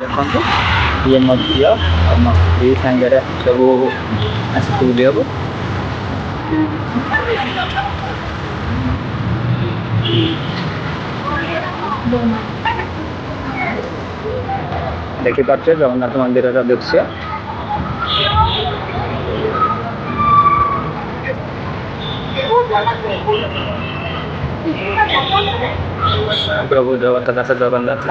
ଦେଖନ୍ତୁ ଇଏ ମୋ ଝିଅ ଆଉ ମୋ ସ୍ତ୍ରୀ ସାଙ୍ଗରେ ସବୁ ଆସିଛୁ ବୁଲିବାକୁ। ଦେଖିପାରୁଛେ ଜଗନ୍ନାଥ ମନ୍ଦିରର ଦୃଶ୍ୟ। ପ୍ରଭୁ ଜଗନ୍ନାଥ ଜଗନ୍ନାଥ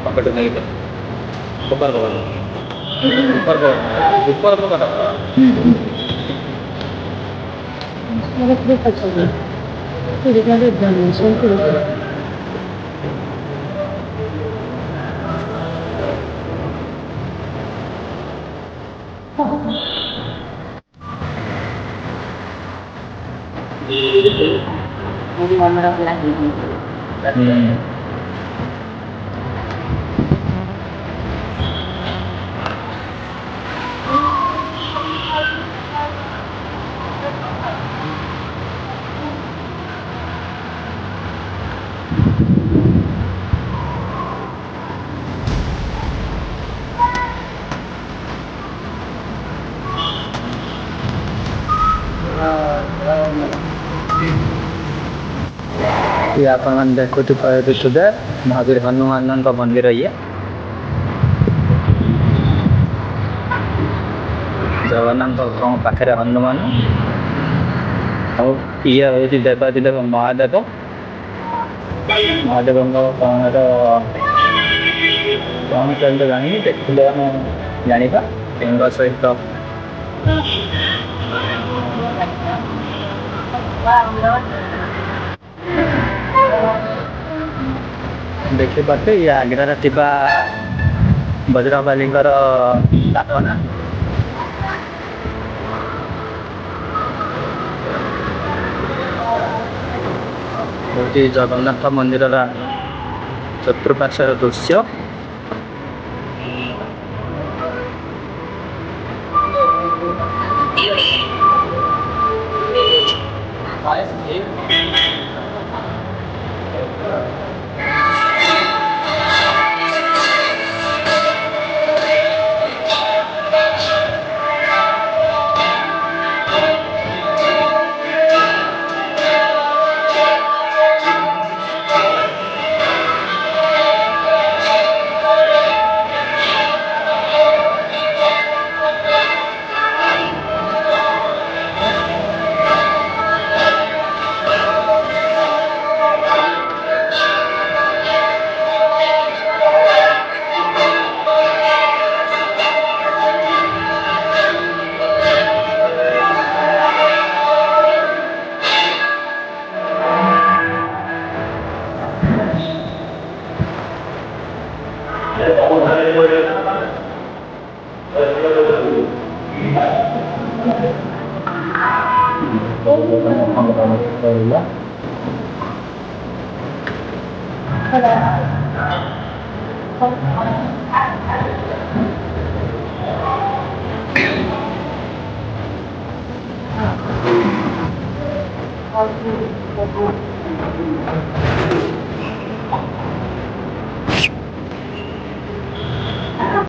पकड़ नहीं कर ऊपर को ये अपन देखुए महावीर हनुमान का मंदिर है। ये जगन्नाथ पाखे हनुमान और ये हूँ देवादिदेव महादेव महादेव कौन चलते जानी देखते जाना लिंग सहित देखी पारे ये आग्रार बजरंगबली स्थापना हूँ जगन्नाथ मंदिर चतुर्पार्श्वर दृश्य।